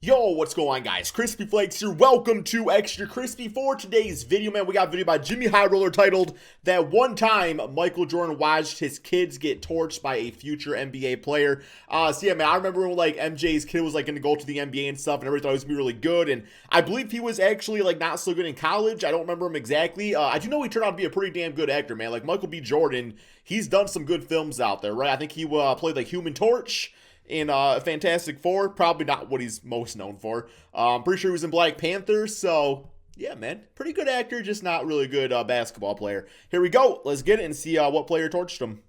Yo, what's going on, guys? Crispy Flakes here. Welcome to Extra Crispy. For today's video, man, we got a video by Jimmy High Roller titled "That One Time Michael Jordan Watched His Kids Get Torched by a Future NBA Player." So yeah, man, I remember when like MJ's kid was like going to go to the NBA and stuff, and everybody thought he was going to be really good. And I believe he was actually like not so good in college. I don't remember him exactly. I do know he turned out to be a pretty damn good actor, man. Like Michael B. Jordan, he's done some good films out there, right? I think he played like Human Torch in Fantastic Four. Probably not what he's most known for. I'm pretty sure he was in Black Panther. So yeah, man, pretty good actor, just not really good basketball player. Here we go. Let's get it and see what player torched him.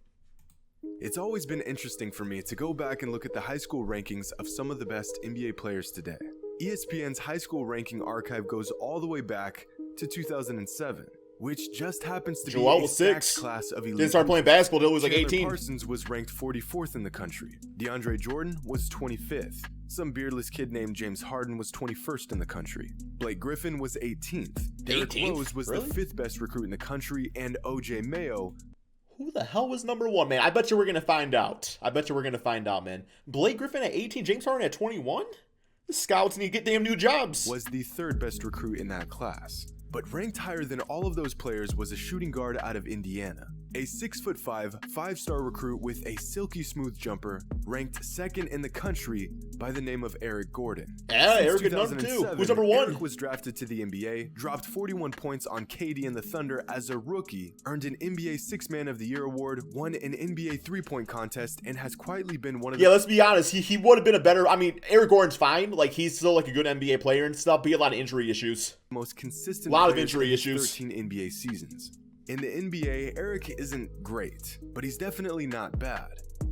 It's always been interesting for me to go back and look at the high school rankings of some of the best NBA players today. ESPN's high school ranking archive goes all the way back to 2007. Which just happens to Joel be a was stacked 6. class of elite. Didn't start playing basketball till he was like Chandler 18. Parsons was ranked 44th in the country. DeAndre Jordan was 25th. Some beardless kid named James Harden was 21st in the country. Blake Griffin was 18th. Derrick Rose was really? the 5th best recruit in the country, and OJ Mayo. Who the hell was number 1, man? I bet you we're going to find out. Man. Blake Griffin at 18, James Harden at 21? The scouts need to get damn new jobs. Was the 3rd best recruit in that class. But ranked higher than all of those players was a shooting guard out of Indiana. A 6'5", 5-star recruit with a silky smooth jumper, ranked 2nd in the country by the name of Eric Gordon. Yeah, Since Eric at number 2. Who's number 1? Eric was drafted to the NBA, dropped 41 points on KD and the Thunder as a rookie, earned an NBA 6 Man of the Year award, won an NBA 3-point contest, and has quietly been one of the... Yeah, let's be honest. He would have been a better... I mean, Eric Gordon's fine. Like, he's still like a good NBA player and stuff, but he had a lot of injury issues. Most consistent a lot of players injury in issues. 13 NBA seasons. In the NBA, Eric isn't great, but he's definitely not bad.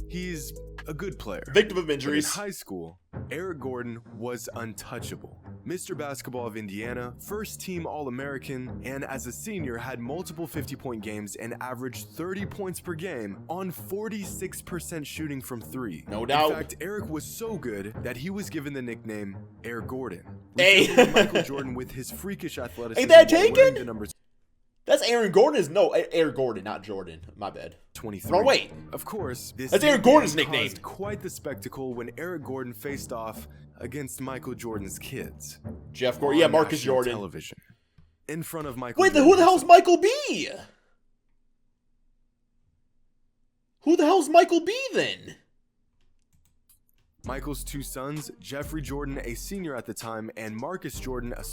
He's a good player. Victim of But injuries. in high school, Eric Gordon was untouchable. Mr. Basketball of Indiana, first team All-American, and as a senior had multiple 50-point games and averaged 30 points per game on 46% shooting from 3. No doubt. In fact, Eric was so good that he was given the nickname Air Gordon. Hey. Resembling Michael Jordan with his freakish athleticism. Ain't that while wearing taken? the numbers That's Aaron Gordon. No, Air Gordon, not Jordan. My bad. 23. No, wait. Of course, this That's Aaron Gordon's caused nickname. quite the spectacle when Eric Gordon faced off against Michael Jordan's kids. Jeff Gordon. Yeah, on Marcus national Jordan. television. In front of Michael Wait, Jordan. who the hell's Michael B? Who the hell's Michael B then? Michael's 2 sons, Jeffrey Jordan, a senior at the time, and Marcus Jordan, a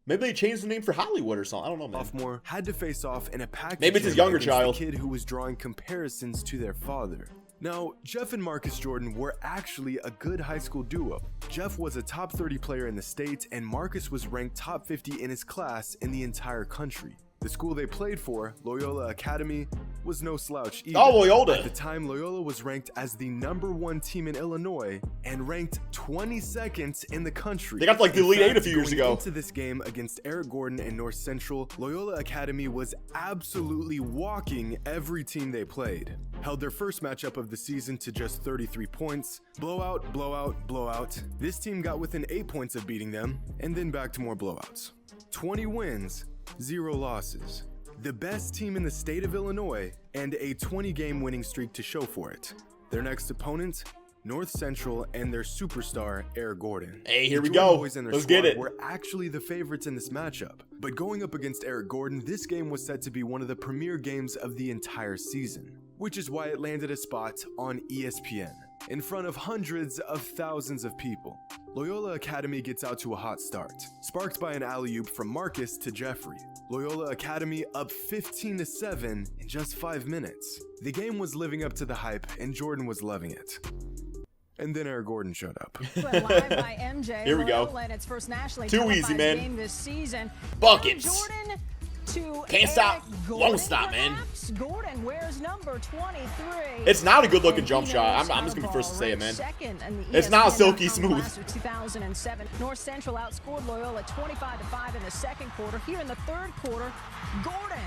Maybe they changed the name for Hollywood or something. I don't know, man. sophomore, had to face off in a package. Maybe it's his younger against child. The kid who was drawing comparisons to their father. Now, Jeff and Marcus Jordan were actually a good high school duo. Jeff was a top 30 player in the state, and Marcus was ranked top 50 in his class in the entire country. The school they played for, Loyola Academy, was no slouch either. Oh, Loyola. At the time, Loyola was ranked as the #1 team in Illinois and ranked 22nd in the country. They got like the In Elite fact, Eight a few years going ago. into this game against Eric Gordon and North Central, Loyola Academy was absolutely walking every team they played. Held their first matchup of the season to just 33 points. Blowout, blowout, blowout. This team got within 8 points of beating them, and then back to more blowouts. 20 wins, 0 losses. The best team in the state of Illinois, and a 20-game winning streak to show for it. Their next opponent, North Central, and their superstar, Eric Gordon. Hey, here The we Jordan go. boys and their Let's get squad it. were actually the favorites in this matchup. But going up against Eric Gordon, this game was set to be one of the premier games of the entire season, which is why it landed a spot on ESPN, in front of hundreds of thousands of people. Loyola Academy gets out to a hot start, sparked by an alley-oop from Marcus to Jeffrey. Loyola Academy up 15-7 in just 5 minutes. The game was living up to the hype, and Jordan was loving it. And then Eric Gordon showed up. Live by MJ. Here we go. Loyola in its first nationally Too televised easy, man. game this season. Buckets. Jordan to Can't stop. Eric Gordon, Won't stop, man. perhaps. Gordon wears number 23. It's not a good-looking And jump he shot. knows I'm just how gonna be first to say it, man. second in the It's not ESPN.com silky smooth. class of 2007. North Central outscored Loyola 25-5 in the second quarter. Here in the third quarter, Gordon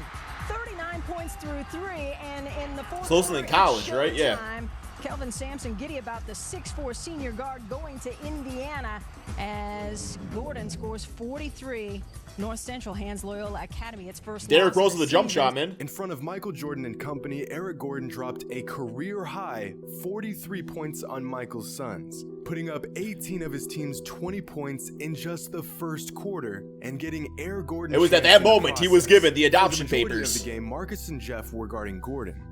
39 points through 3, and in the fourth Closer quarter, than college, it's right? Yeah. showtime. Kelvin Sampson giddy about the 6'4" senior guard going to Indiana as Gordon scores 43. North Central hands Loyola Academy its first Derrick loss Rose of with the a jump season. shot, man. In front of Michael Jordan and company, Eric Gordon dropped a career-high 43 points on Michael's Suns, putting up 18 of his team's 20 points in just the first quarter, and getting Eric Gordon. It was at that moment he was given the adoption For the majority papers. of the game, Marcus and Jeff were guarding Gordon.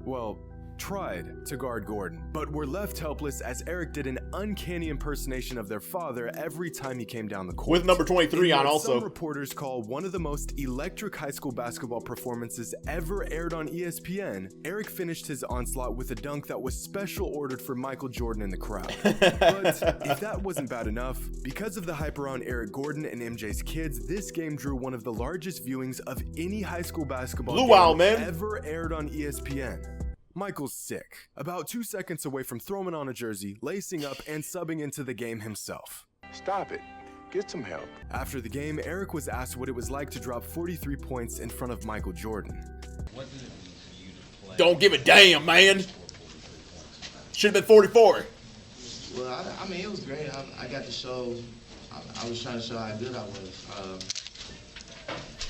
Well, tried to guard Gordon, but were left helpless as Eric did an uncanny impersonation of their father every time he came down the court. With number 23 In on what also. Some reporters call one of the most electric high school basketball performances ever aired on ESPN, Eric finished his onslaught with a dunk that was special ordered for Michael Jordan in the crowd. But if that wasn't bad enough, because of the hype around Eric Gordon and MJ's kids, this game drew one of the largest viewings of any high school basketball Blue game Owl, man. ever aired on ESPN. Michael's sick, about 2 seconds away from throwing on a jersey, lacing up, and subbing into the game himself. Stop it. Get some help. After the game, Eric was asked what it was like to drop 43 points in front of Michael Jordan. What did it mean for you to play? Don't give a damn, man. Should have been 44. Well, I mean, it was great. I got to show, I was trying to show how good I was.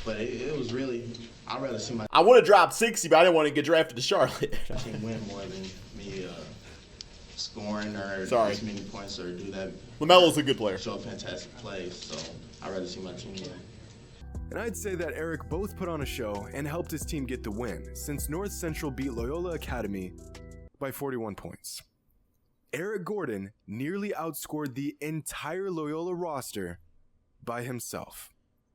But it was really, I'd rather see my I would have dropped 60, but I didn't want to get drafted to Charlotte. team win more than me scoring or Sorry. as many points or do that, LaMelo's a good player. show fantastic plays. So I'd rather see my team win. And I'd say that Eric both put on a show and helped his team get the win, since North Central beat Loyola Academy by 41 points. Eric Gordon nearly outscored the entire Loyola roster by himself.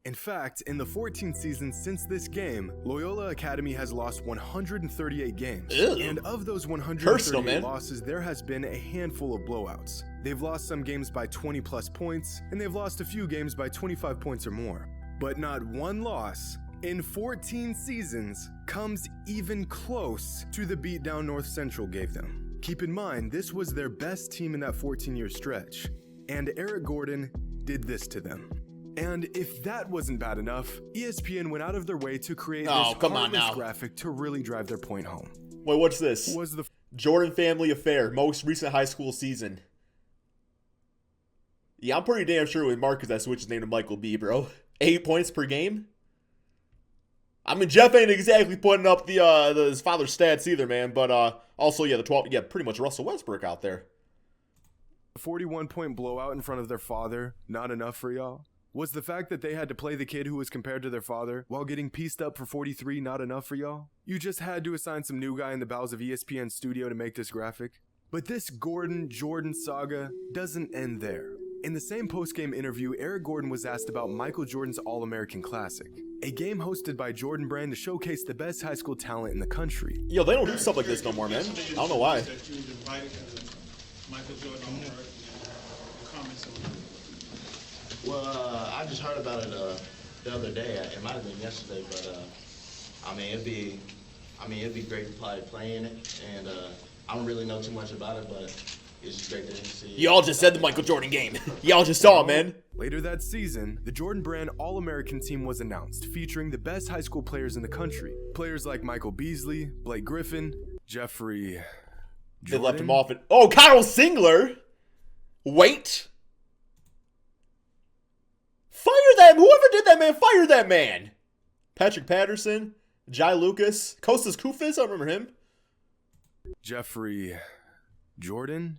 In fact, in the 14 seasons since this game, Loyola Academy has lost 138 games. Ew. And of those Personal, 138 man. losses, there has been a handful of blowouts. They've lost some games by 20 plus points, and they've lost a few games by 25 points or more. But not one loss in 14 seasons comes even close to the beatdown North Central gave them. Keep in mind, this was their best team in that 14-year stretch, and Eric Gordon did this to them. And if that wasn't bad enough, ESPN went out of their way to create Oh, this come on heartless now. graphic to really drive their point home. Wait, what's this? Was the Jordan family affair, most recent high school season. Yeah, I'm pretty damn sure with Marcus that switched his name to Michael B, bro. 8 points per game? I mean, Jeff ain't exactly putting up his father's stats either, man. But also, yeah, the 12, yeah, pretty much Russell Westbrook out there. 41-point blowout in front of their father not enough for y'all? Was the fact that they had to play the kid who was compared to their father while getting pieced up for 43 not enough for y'all? You just had to assign some new guy in the bowels of ESPN studio to make this graphic? But this Gordon-Jordan saga doesn't end there. In the same post-game interview, Eric Gordon was asked about Michael Jordan's All-American Classic, a game hosted by Jordan Brand to showcase the best high school talent in the country. Yo, they don't do stuff like this no more, man. I don't know why. That you was invited to Michael Jordan comments on it. Well, I just heard about it the other day. It might have been yesterday, but I mean, it'd be great to probably play in it. And I don't really know too much about it, but it's just great to see. Y'all just said the Michael Jordan game. Y'all just saw it, man. Later that season, the Jordan Brand All-American team was announced, featuring the best high school players in the country. Players like Michael Beasley, Blake Griffin, Jeffrey They left him Jordan? off. Oh, Kyle Singler. Wait. Fire that. Whoever did that, man, fire that man. Patrick Patterson, Jai Lucas, Kostas Koufis. I remember him. Jeffrey Jordan?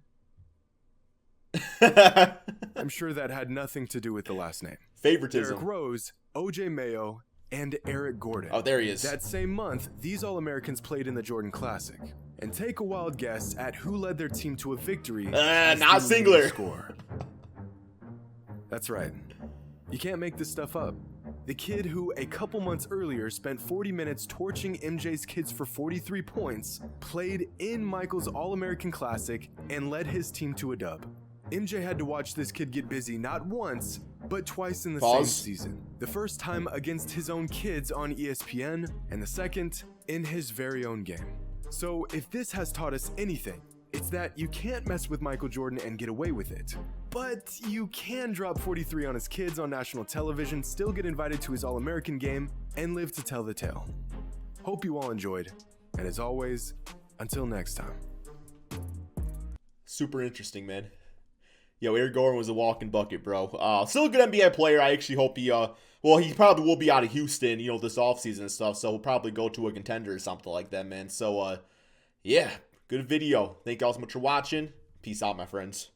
I'm sure that had nothing to do with the last name. Derrick Favoritism. Rose, OJ Mayo, and Eric Gordon. Oh, there he is. That same month, these All-Americans played in the Jordan Classic. And take a wild guess at who led their team to a victory. as not the leading Singler. scorer. That's right. You can't make this stuff up. The kid who, a couple months earlier, spent 40 minutes torching MJ's kids for 43 points, played in Michael's All-American Classic and led his team to a dub. MJ had to watch this kid get busy not once, but twice in the Pause. same season. The first time against his own kids on ESPN, and the second in his very own game. So if this has taught us anything, it's that you can't mess with Michael Jordan and get away with it. But you can drop 43 on his kids on national television, still get invited to his All-American game, and live to tell the tale. Hope you all enjoyed, and as always, until next time. Super interesting, man. Yo, Eric Gordon was a walking bucket, bro. Still a good NBA player. I actually hope he, well, he probably will be out of Houston, you know, this offseason and stuff, so he'll probably go to a contender or something like that, man. So, yeah, good video. Thank you all so much for watching. Peace out, my friends.